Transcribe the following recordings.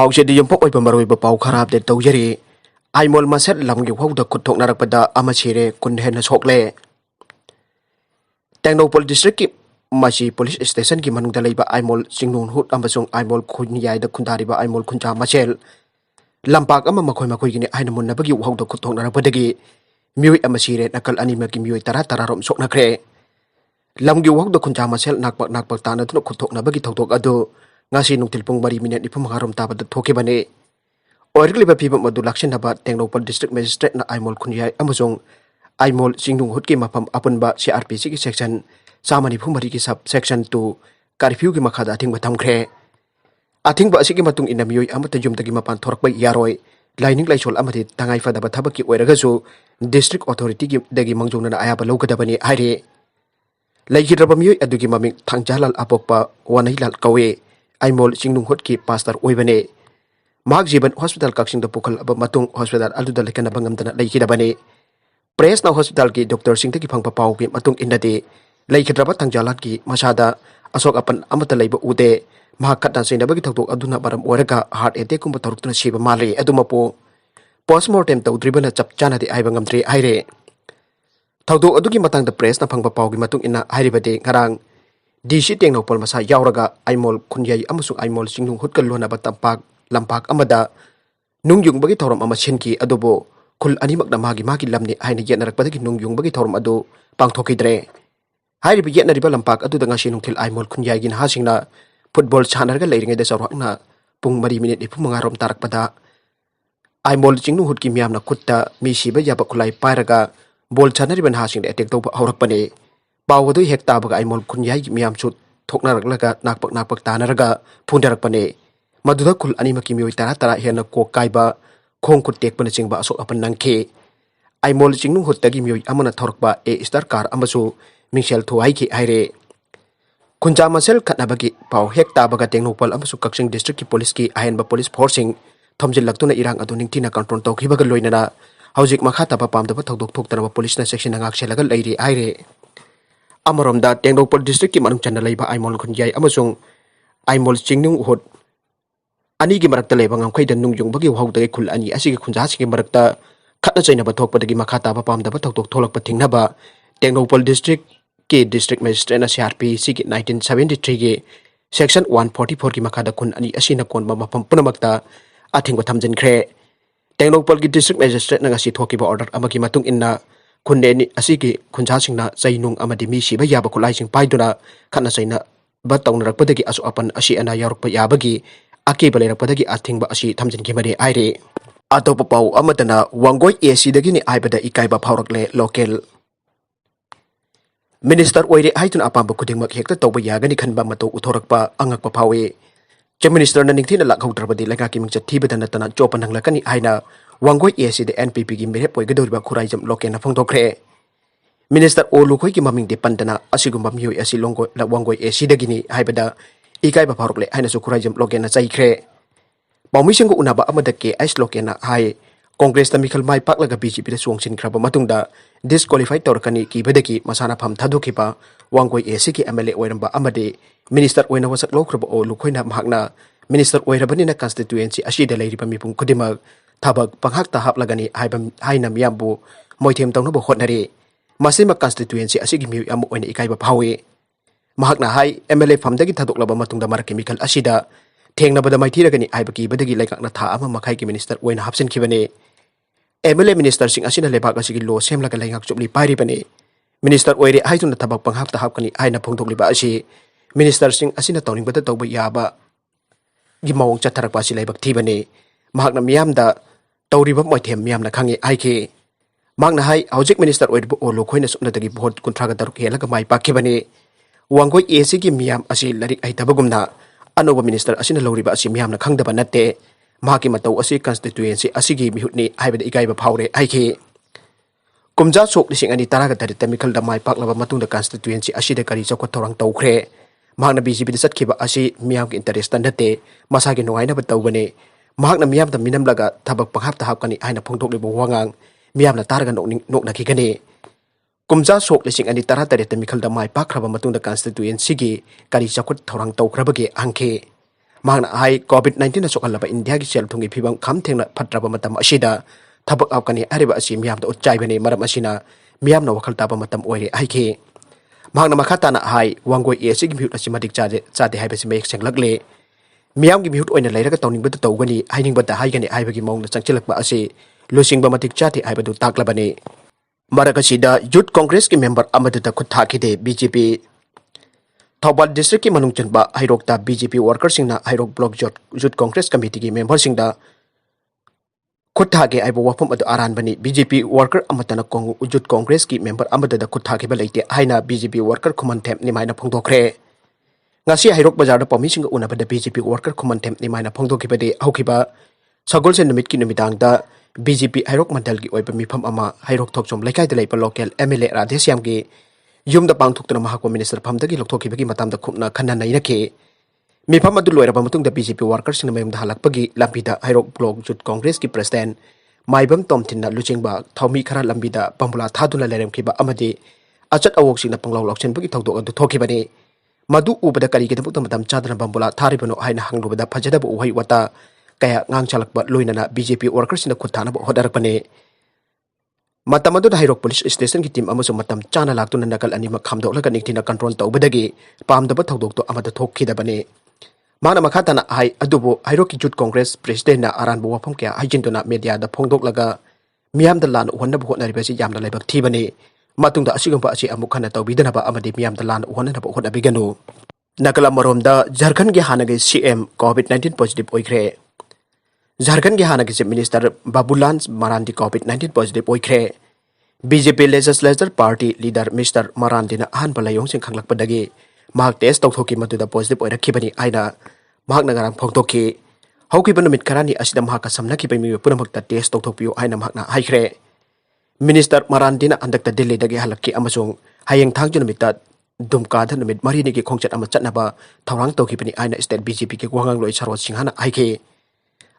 पाउसे दी यंपक ओइबा मरोइबा पाउ खराब दे तौजरी आइमोल मसेल लमगी वाहौदा खुत थोकनारकपदा अमा सिरे कुन हेन्ना सोकले टेक्नोपोल डिस्ट्रिक्ट की मासी पुलिस स्टेशन की मनुंगदा लेबा आइमोल सिंगनून हुट अमसुंग आइमोल खुन्याइदा खुंदारिबा आइमोल खुंचा मसेल लंपाक अमा मखोय मखोय गिनि आइना मुन्नबगी वाहौदा खुत थोकनारकपदगी मियोय अमा सिरे नकल अनिमकी मियोय तरा रोम सोकनाख्रे लमगी वाहौदा खुंचा मसेल नाकपक तानदुना खुत थोकनाबगी थौदोक अदु ngasi nungtil pung 4 minute ni pumagarom tabada thokibane oirliba piba madu lakshinaba tengnopal district magistrate na aimol khunyai amasong aimol singnung hutki mapam apunba crpc ki section samani phumari ki sub section 2 curfew ki makhada athingba thamkhre athingba asiki matung ina mioi amata jumtagi mapan thorakbai yaroi lining laisol amati tangai fadaba thabaki oiragasu district authority ki dagi mangjongna ayaba logadabani haire Leikhidre mioi adugi maming thangjalal apokpa wanailal kawe Aimol singnung hot ki pastor oibane mag jiban hospital kaksing da pukal aba matung hospital aluda lekana bangam dana Leikhidre bane press na hospital ki doctor sing ki phangpa pau ki matung indade Leikhidre ba thangjalat ki masada asok apan amata leiba ude mahak khatna seina bagi thoktok aduna baram oiraga heart attack kumba torukna siba male adumapo postmortem tawdribana chap chana de aiba ngamtre aire thoktok adugi matang da press na phangpa pau ki matung ina hairibade ngarang DC Tengnopol masa yauraga Aimol kunyai amusung Aimol singnung hutkal lona batampak lampak amada nungyung bagi thorom ama senki adobo khul animak na magi lamni haina yenarakpadagi nungyung bagi thorom adu pangthokidre hairi bi yenariba lampak adu danga sinungthil Aimol kunyai gin hasingna football chanarga leiringai da sarwakna pung 4 minute ipumanga rom tarakpada Aimol singnung hutki miamna khutta mi siba yaba khulai pairaga bol chanariban hasing attack toba aurakpane Pawadu hek tabaga Aimol kunyai miam chut thoknaraklaga nakpak tanaraga phundarakpane maduda khul animaki mioi tara hena ko kaiba khongkut tekpana chingba asok apan nangkhe Aimol singnung huttagi mioi amana thorakba e star car amasu mingsel thuai ki aire kunja masel khatnabagi paw hek tabaga tengnopal amasu kaksing district ki police ki ahenba police forcing thomjil laktuna irang adu ningtina control tawkhibaga loinana hojik makha taba pamdaba thokdok thoktaraba police na section ngak selaga leiri aire Amaromda Tengnopal district ki manung chana leiba Aimol khunyai amasung Aimol singnung hot ani gi marakta leiba ngamkhai dan nungyung bagi wahoudagi khul ani asigi khunja sigi marakta khatna chaina ba thokpadagi makha taba pamdaba thoktok tholakpa thingnaba Tengnopal district ki district magistrate na CRPC ki 1973 gi section 144 ki makha da khun ani asina konba mapam punamakta athingba thamjinkhre Tengnopal ki district magistrate na ngasi thokiba order amagi matung inna Kuneni asigi kunja singna zainung amadi mi siba yaba kulai sing paiduna khana saina ba tawnarakpadagi asu apan asi ana yarukpa yabagi ake balerakpadagi athingba asi thamjin kimari aire atopa pau amatana wangoi AC dagi ni aibada ikaiba phaurakle local Minister Oire haitun apamba khudingmak hekta tawba yagani khanba mato uthorakpa angakpa phawe Chief Minister na ningthina lakhautrabadi langa ki mingcha thibadana tana chopan hanglakani aina Wangoi AC de NPP gi mere poi gadoriba khuraijam lokena phongthokre Minister Olukoi ki maming de pandana asigumba mioi asi longo la wangoi AC dagini haibada ikaiba pharukle haina su khuraijam lokena chaikhre Paumising unaba amada ke ais lokena hai Congress ta mikhal mai paklaga BJP da suangsin khraba matungda disqualified torkani ki bedaki masana pham thadukiba wangoi AC ki MLA oiramba amade Minister oina wasak lokraba Olukoina mahakna Minister oirabani na constituency asida leiriba mipung khudimak Thabak panghak tahap lagani hainam yambu moithem tawna hotnari masima constituency asigi mi amu oina ikaiba phawe mahakna hai MLA famdagi thadoklaba matungda mar chemical asida thengna bada maithiragani aibaki badagi laikakna tha ama makhai ki minister oina hapsen khibane MLA minister sing asina lebak asigi lo semlaga laingak chupli pairi bane minister oire haituna thabak panghak tahap kani aina phongthokliba asi minister sing asina tawning bada tawba yaba gi mawong chatharak pasi laibak thibane mahakna miyamda Tauriba moithem miyamna khangi aike magna hai hojik minister oibu Olukhoina sumnadagi vote kuntraga daruk helaga mai pakhibani wangoi AC gi miyam asi larik aitabagumna anoba minister asina loriba asi miyamna khangdaba natte mahaki matau asi constituency asigi mihutni haibada ikaiba phaure aike kumja sok lising ani taraga dari temikal da mai paklaba matungda constituency asida kari chokot thorang tawkhre magna BJP da satkhiba asi miyam ki interest natte masagi nuaina ba tawbane Mahakna miyam da minam laga thabak panghap tahap kani aina phongthok libo wangang miyam na taraga nokna khigani kumja sok lising ani tara tare te mikhal da mai pakraba matungda constituency gi kari chakut thorang tawkhrabagi angkhe mahna hai COVID-19 na sokalaba India gi sel thungi phibam kham thengna phatraba matam asida thabak awkani ariba asi miyam da utchai bani maram asina miyam na wakhal taba matam oire aiki mahna makhata na hai wangoi esi gi mihut asi madik chade hai basi mek senglakle miyam gi mihut oina leiraga tawning bata tawgani haining bata haigani haibagi mong na changchilakba asi lusing ba matik chati haibadu taklabani marakasida youth congress ki member amadu khut thakide BJP Thourkle district ki manung chanba hairokta BJP workers singna hairok block youth congress committee ki member singda khut thage aibo wafam adu aran bani BJP worker amatana kong youth congress ki member amadu khut thage ba leite haina BJP worker khuman them ni maina phongdokre ngasi hairok bazar da pami sing unabada BJP worker khuman them ni maina phongdokibade haukiba sagol se numit ki numitang da BJP hairok mandal gi oiba mifam ama hairok thokchom laikai da leipa local MLA Radhesyam gi yumda pangthukna mahakwa minister phamdagi lokthokibagi matamda khupna khanna nainake mifam adu loiraba matungda BJP workers sing mayumda halakpagi lambida hairok block youth congress ki president maibam tomtinna luchingba thomi khara lambida pambula thaduna leremkiba amadi achat awok singna panglaw lokchenbagi thokdok adu thokibani madu ubada kari ke thukta matam chadana pambula tharibano haina hanglubada phajada bu uhai wata kaya ngang chalakba loinana BJP workers sing khuthana bu hodarakpane matam adu hairok police station ki team amaso matam chana laktuna nakal ani makhamdok laga niktina control tawbadagi pamdaba thodok to amada thokkidabane mana makhatana hai adubo hairok ki youth congress president na aran bu wafam kya hajintuna media da phongdok laga miyam da lan uhonna bu hotnari basi yamna laibak thibane matungda asigamba asi amukhana tawbidana ba amadi miyam da lan uhonna na bu hotna biganu nakala maromda Jharkhand gi Hannagi CM COVID-19 positive oikre Jharkhand ki Hannagi Chief Minister Babulan Marandi COVID-19 positive oikre BJP legislature party leader Mr. Marandina han balayong sing khanglakpadagi mahak test tawthoki matuda positive oirakhibani aina mahak nagarang phongtokhi haukiba numit karani asida mahak samnaki pai punamakta test tawthokpiu aina mahakna haikre Minister Marandina andakta Delhi dagi halakki amasung hayeng thangju numita dumka da numit marini ki khongchat ama chatnaba thawrang tawkhibani aina state BJP ki wangang loi sarwat singhana haike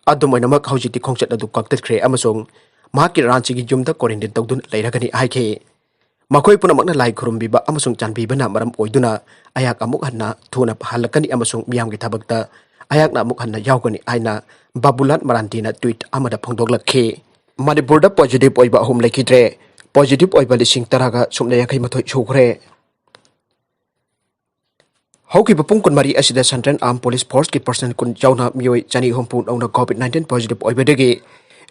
adumoinamak haujiti khongchat adu kaktakhre amasung mahaki ranchi gi jumda quarantine tawdun leiragani haike makhoi punamakna lai khurumbiba amasung chanbibana maram oiduna ayak amuk hanna thuna halakani amasung miyam gi thabakta ayak na amuk hanna yaugani aina Babulan Marantina tweet amada phongdoklakhe Manipur da positive oiba hum Leikhidre positive oiba lising taraga sumna yakai mathoi Sukhre Hauki bapung kun mari asida Central Armed Police Force ki person kun Yaona Meoi chani hompun ona COVID-19 positive oibadagi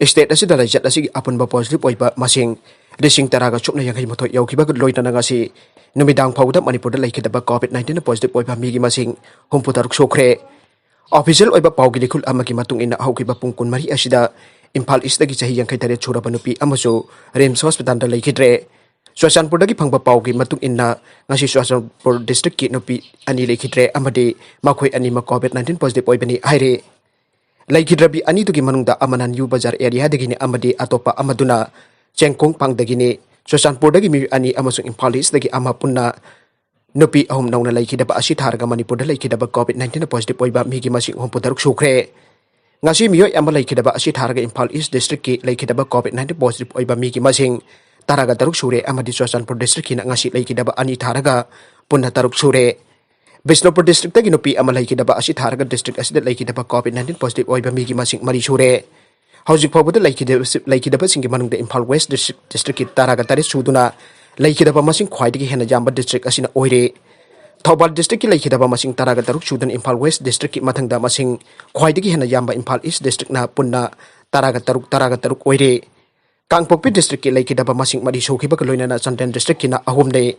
state asida lajat asigi apunba positive oiba masing rising taraga chupna yakai mathoi yaukiba loitana ngasi numidang phauda Manipur da Leikhidaba COVID-19 positive oiba migi masing homputaruk Sukhre official oiba paugi likul amagi matung ina hauki bapung kun mari asida Imphal East dagi chahi yankai tare churaba nupi amasu Rims Hospital da Leikhidre Suasanpur dagi phangba paugi matung inna ngasi Suasanpur district ki nupi ani Leikhidre amadi makhoi ani ma COVID-19 positive oibani haire Leikhidre bi ani tugi manungda amanan yu bazar area dagi ni amadi atopa amaduna chengkong pang dagi ni Suasanpur dagi mi ani amasung Imphal East dagi ama punna nupi ahum nauna Leikhidaba asi tharga Manipur da Leikhidaba COVID-19 positive oiba migi masing homputaruk Sukhre ngasi Meoi ama Leikhidaba asi tharga Imphal East district ki Leikhidaba COVID-19 positive oiba migi masing taraga taruk sure amadi Suasanpur district hina ngasi Leikhidaba ani tharaga punna taruk sure Bisnupur district tagi nupi ama Leikhidaba asi tharaga district asida Leikhidaba COVID-19 positive oiba migi masing mari sure hauzik phawbada Leikhidaba singi manungda Imphal West district ki taraga tari suduna Leikhidaba masing khwaidagi hena jamba district asina Oire Thourkle district ki Leikhidaba masing taraga taruk sudan Imphal West district ki mathangda masing khwaidagi hena jamba Imphal East district na punna taraga taruk Oire Kangpokpi district ki Leikhidaba masing mari sokhiba ka loinana Santen district ki na ahumde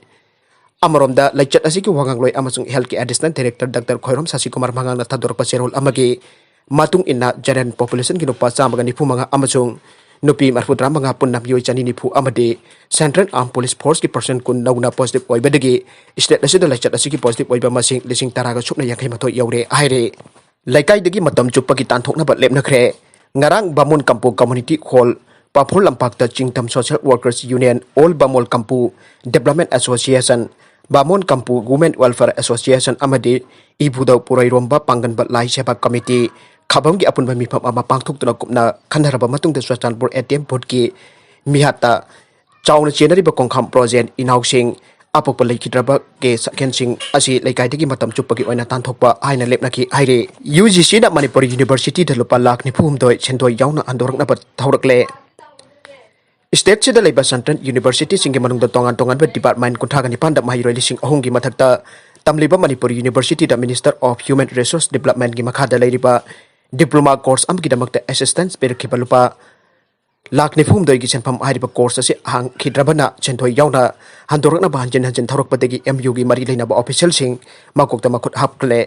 amaromda laichat asiki wangang loi amasung health ki assistant director Dr. Khoirom Sasikumar mangang na Thourkle serol amagi matung inna general population ki nupa chamaga nifu manga amasung nupi marfutra manga punna Meoi chani nifu amadi Central Armed Police Force ki person kun nauna positive oibadagi state asida laichat asiki positive oiba masing lising taraga supna yakai mathoi yaure aire laikai dagi matam chuppa ki tanthokna ba lepnakre ngarang Bamun Kampu Community Hall Papur Lampakta Chingtam Social Workers Union All Bamol Kampu Development Association Bamon Kampu Women Welfare Association amadi Ibudau Purairomba Panganbat Lai Seba Committee Khabamgi apunba mifam ama pangthokna kupna khanaraba matungda Suasanpur ATM board ki mihata chawna chenari ba kongkham project inausing ꯑꯄꯣꯛꯄ ꯂꯩꯈꯤꯗ꯭ꯔꯕ K ꯁꯛꯍꯦꯟꯁꯤꯡ ꯑꯁꯤ ꯂꯩꯀꯥꯏꯗꯒꯤ ꯃꯇꯝ ꯆꯨꯞꯄꯒꯤ ꯑꯣꯏꯅ ꯇꯥꯟꯊꯣꯛꯄ ꯍꯥꯏꯅ ꯂꯦꯞꯅꯈꯤ ꯍꯥꯏꯔꯤ UGCꯅ ꯃꯅꯤꯄꯨꯔ ꯌꯨꯅꯤꯚꯔꯁꯤꯇꯤꯗ ꯂꯨꯄꯥ ꯂꯥꯛ 94 ꯁꯦꯟꯗꯣꯏ ꯌꯥꯎꯅ ꯍꯟꯗꯣꯔꯛꯅꯕ ꯊꯧꯔꯛꯂꯦ ꯁ꯭ꯇꯦꯠꯁꯤꯗ ꯂꯩꯕ ꯁꯦꯟꯇ꯭ꯔꯦꯜ ꯌꯨꯅꯤꯚꯔꯁꯤꯇꯤꯁꯤꯡꯒꯤ ꯃꯅꯨꯡꯗ ꯇꯣꯉꯥꯟ-ꯇꯣꯉꯥꯟꯕ ꯗꯤꯄꯥꯔꯠꯃꯦꯟꯠ 39ꯗ ꯃꯍꯩꯔꯣꯏ 3,000ꯒꯤ ꯃꯊꯛꯇ ꯇꯝꯂꯤꯕ ꯃꯅꯤꯄꯨꯔ ꯌꯨꯅꯤꯚꯔꯁꯤꯇꯤꯗ ꯃꯤꯅꯤꯁꯇꯔ ꯑꯣꯐ ꯍ꯭ꯌꯨꯃꯦꯟ ꯔꯤꯁꯣꯔꯁ ꯗꯤꯕꯦꯂꯞꯃꯦꯟꯠꯒꯤ ꯃꯈꯥꯗ ꯂꯩꯔꯤꯕ ꯗꯤꯄ꯭ꯂꯣꯃꯥ ꯀꯣꯔꯁ ꯑꯃꯒꯤꯗꯃꯛꯇ ꯑꯦꯁꯤꯁꯇꯦꯟꯁ ꯄꯤꯔꯛꯈꯤꯕ ꯂꯨꯄꯥ ꯂꯥꯛ 94ꯒꯤ ꯁꯦꯟꯐꯝ ꯍꯥꯏꯔꯤꯕ ꯀꯣꯔꯁ ꯑꯁꯤ ꯍꯥꯡꯈꯤꯗ꯭ꯔꯕꯅ ꯁꯦꯟꯗꯣꯏ ꯌꯥꯎꯅ ꯍꯟꯗꯣꯔꯛꯅꯕ ꯍꯟꯖꯤꯟ ꯊꯧꯔꯛꯄꯗꯒꯤ MUꯒꯤ ꯃꯔꯤ ꯂꯩꯅꯕ ꯑꯣꯐꯤꯁꯤꯌꯦꯜꯁꯤꯡ ꯃꯀꯣꯛꯇ ꯃꯈꯨꯠ ꯍꯥꯞꯈ꯭ꯔꯦ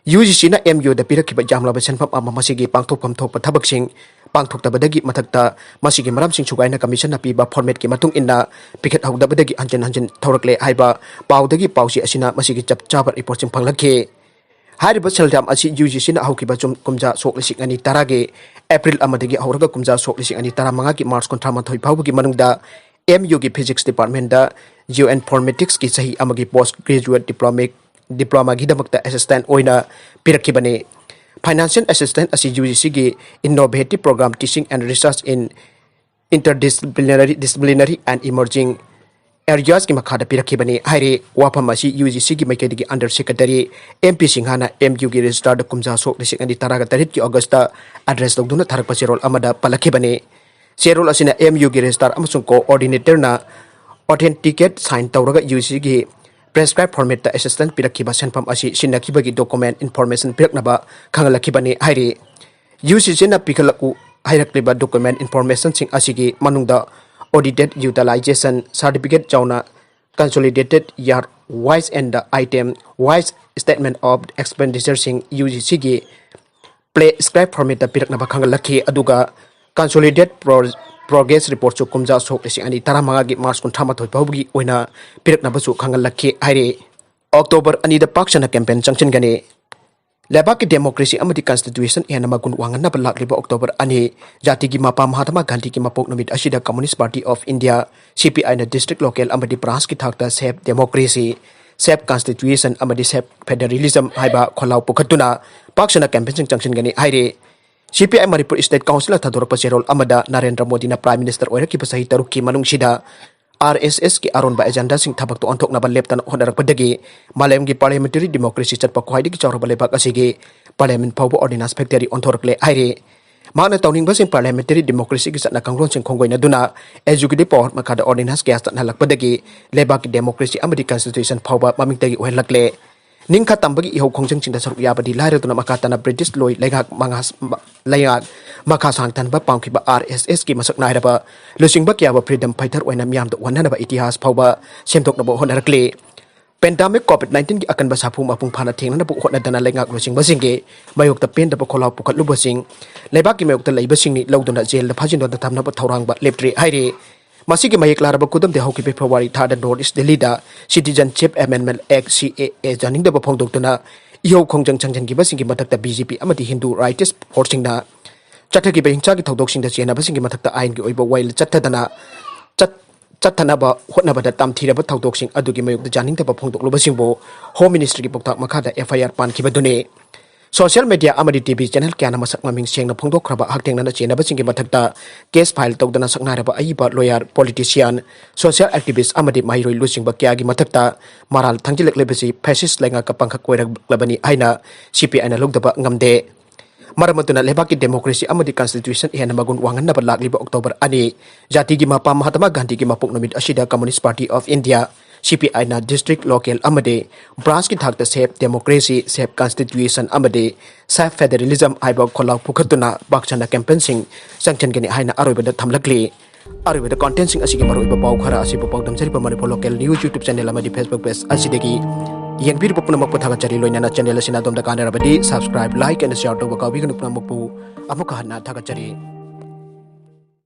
UGCꯅ MUꯗ ꯄꯤꯔꯛꯈꯤꯕ ꯌꯥꯝꯂꯕ ꯁꯦꯟꯐꯝ ꯑꯃ ꯃꯁꯤꯒꯤ ꯄꯥꯡꯊꯣꯛꯐꯝ ꯊꯣꯛꯄ ꯊꯕꯛꯁꯤꯡ ꯄꯥꯡꯊꯣꯛꯇꯕꯗꯒꯤ ꯃꯊꯛꯇ ꯃꯁꯤꯒꯤ ꯃꯔꯝꯁꯤꯡ ꯁꯨꯒꯥꯏꯅ ꯀꯃꯤꯁꯟꯅ ꯄꯤꯕ ꯐꯣꯔꯃꯦꯠꯀꯤ ꯃꯇꯨꯡ ꯏꯟꯅ ꯄꯤꯈꯠꯍꯧꯗꯕꯗꯒꯤ ꯍꯟꯖꯤꯟ ꯊꯧꯔꯛꯂꯦ ꯍꯥꯏꯕ ꯄꯥꯎꯗꯒꯤ ꯄꯥꯎꯆꯦ ꯑꯁꯤꯅ ꯃꯁꯤꯒꯤ ꯆꯞ ꯆꯥꯕ ꯔꯤꯄꯣꯔꯠꯁꯤꯡ ꯐꯪꯂꯛꯈꯤ ꯍꯥꯏꯔꯤꯕ ꯁꯦꯜꯌꯥꯝ ꯑꯁꯤ UGCꯅ ꯍꯧꯈꯤꯕ ꯀꯨꯝꯖꯥ ꯁꯣꯛ 2010ꯒꯤ ꯑꯦꯄ꯭ꯔꯤꯜ ꯑꯃꯗꯒꯤ ꯍꯧꯔꯒ ꯀꯨꯝꯖꯥ ꯁꯣꯛ 2015ꯒꯤ ꯃꯥꯔꯆ 38 ꯐꯥꯎꯕꯒꯤ ꯃꯅꯨꯡꯗ MUꯒꯤ ꯐꯤꯖꯤꯛꯁ ꯗꯤꯄꯥꯔꯠꯃꯦꯟꯠꯗ ꯖꯤꯑꯣꯏꯟꯐꯣꯔꯃꯦꯇꯤꯛꯁꯀꯤ ꯆꯍꯤ ꯑꯃꯒꯤ ꯄꯣꯁꯠ ꯒ꯭ꯔꯦꯖꯨꯑꯦꯠ ꯗꯤꯄ꯭ꯂꯣꯃꯥꯒꯤꯗꯃꯛꯇ ꯑꯦꯁꯤꯁꯇꯦꯟꯠ ꯑꯣꯏꯅ ꯄꯤꯔꯛꯈꯤꯕꯅꯤ ꯐꯥꯏꯅꯥꯟꯁꯤꯌꯦꯜ ꯑꯦꯁꯤꯁꯇꯦꯟꯠ ꯑꯁꯤ UGCꯒꯤ innovative programme teaching and research in interdisciplinary and emerging areas की मखादा पिरखिबनी हाइरे वाफम असी UGC की मैकेदी अंडर सेक्रेटरी MP सिंहाना MU की रजिस्ट्रार कुमजा सोक 2013 की अगस्त एड्रेस तौदुना थरक पसेरोल अमदा पलखिबनी सेरोल असिना MU की रजिस्ट्रार अमसुंग कोऑर्डिनेटर ना ऑथेंटिकेट साइन तौरगा UGC की प्रेस्क्राइब फॉर्मेट असिस्टेंट पिरखिबा सेनफम असी सिनखिबगी डॉक्यूमेंट इन्फॉर्मेशन पिरखनबा खंगलखिबनी हाइरे UGCना पिखलकु हाइरक्लिबा डॉक्यूमेंट इन्फॉर्मेशन सिंग असिगी मनुंगदा ऑडिटेड यूटिलाइजेशन सर्टिफिकेट चाउना consolidated year wise and the item wise statement of expenditure सिंग UGC की प्ले स्क्राइब फॉर्मेट पिरखनबा खंगलखि अदुगा कंसोलिडेटेड प्रोग्रेस रिपोर्ट सु कुमजा सोक 2015 की मार्च 38 फाउबगी ओइना पिरखनबसु खंगलखि हाइरे अक्टोबर 2 दा पाक्सना कैंपेन चंगचनगने लेबा की डेमोक्रेसी अमदी कॉन्स्टिट्यूशन एन मगुन वांगनब लाखलिबा अक्टोबर 2 जाति की मापा महात्मा गांधी की मपोक नमित असिदा communist party of India CPI ना डिस्ट्रिक्ट लोकल अमदी ब्रांच की थाकता सेफ डेमोक्रेसी सेफ कॉन्स्टिट्यूशन अमदी सेफ फेडरलिज्म हाइबा खोलाव पुखतुना पाक्सना कैंपेन चंगचनगनी हाइरे CPI मणिपुर स्टेट काउंसिल थदोरप सेरोल अमदा नरेंद्र मोदी ना प्राइम मिनिस्टर ओइरकी सही तरुक की मनुंगसिदा RSS की अरोनबा एजेंडा सिंह थबक तो अंथोकनबा लेप्तन होनरकपदगी मालेमगी पार्लियामेंटरी डेमोक्रेसी चटप ख्वाइदगी चौरबा लेबाक असिगी पार्लियामेंट फाउबो ऑर्डिनेंस फैक्टरी अंथोरकले हाइरे माना तौनिंगबसिंग पार्लियामेंटरी डेमोक्रेसी की चटना कांग्लोनसिंग खोंगोइनदुना एजुकेटिव पावर मखादा ऑर्डिनेंस केस चटनालकपदगी लेबाक डेमोक्रेसी अमदी कॉन्स्टिट्यूशन फाउबा ममिंगतगी ओहलकले निंखा तंबगी इहो खोंजंगसिंग सरुक याबदी लाइरदुना मकातना ब्रिटिश लोई लेगाक मखा सांगतनबा पांखिबा RSS की मसक नायरबा लुसिंगबा क्याबा फ्रीडम फाइटर ओइना मियामद वननबा इतिहास फाउबा सेमथोकनबा होनरकले पेंडेमिक कोविड-19 की अकनबा साफु मपुंग फाना थेंगनबा होनदना लेगाक लुसिंगबसिंगे मयोक्ता पेंदबा खोलाव पुखतलुबसिंग लेबाक की मयोक्ता लैबसिंगनि लौदुना जेल फाजिनदना थमनबा थौरांगबा लेप्ट्रे हाइरे मसीगी मयेक लारबा कुदम दे हौकी फेब्रुवारी थादा नॉर्थ ईस्ट दिल्ली दा सिटीजनशिप अमेंडमेंट एक्ट CAA जानिंगदबा फोंदोक्तुना इहो खोंजंग चंजनगिबसिंगी मथक्ता BJP अमदी हिंदू राइट्स फोर्सिंगना चटकीबा हिंसागी थौदोकसिंगदा चेनबसिंगी मथक्ता आइनगी ओइबा वाइल चत्थनबा होटनबदा तामथीरबा थौदोकसिंग अदुगी मयोक्ता जानिंगदबा फोंदोकलुबसिंगबो होम मिनिस्ट्री की पौताक मखादा FIR पानखिबदुने सोशल मीडिया अमदी TV चैनल क्या मसक ममिंग सेंगना फोंदोखरबा हक्तेंगना चेनबसिंगी मथक्ता केस फाइल तौदना सकनारबा अइबा लॉयर पॉलिटिशियन सोशल एक्टिविस्ट अमदी माइरोइ लुसिंगबा क्यागी मथक्ता मराल थंजिलकलेबसि फैसिस्ट लेंगा कपंखक कोइरकलबनी हाइना CPI ना लौदबा ngamde मरमतुना लेबाकी डेमोक्रेसी अमदी कॉन्स्टिट्यूशन हेन मगुन वांगनबा लाखलिबा अक्टोबर 2 जाति की मापा महात्मा गांधी की मपोक नमित असिदा communist party of India CPI ना डिस्ट्रिक्ट लोकल अमदे ब्रांच की थाकता सेफ डेमोक्रेसी सेफ कॉन्स्टिट्यूशन अमदे सेफ फेडरलिज्म आइबा खोलाव पुखतुना बाक्सना कैंपेनिंग संगचनगनि हाइना अरोइबदा थमलकली अरोइबदा कंटेंट सिंग असिगी मरोइबा पाउ खरा असिबा पाउदम जरिबा Manipur local news YouTube channel अमदि Facebook पेज असिदगी यंगबीर पुनमक पथागचरी लोइना चैनल असिना दोमदा कानरबदी सब्सक्राइब लाइक एंड शेयर तौबा काबिगनु पुनमकपु अमुक हन्ना थागचरी।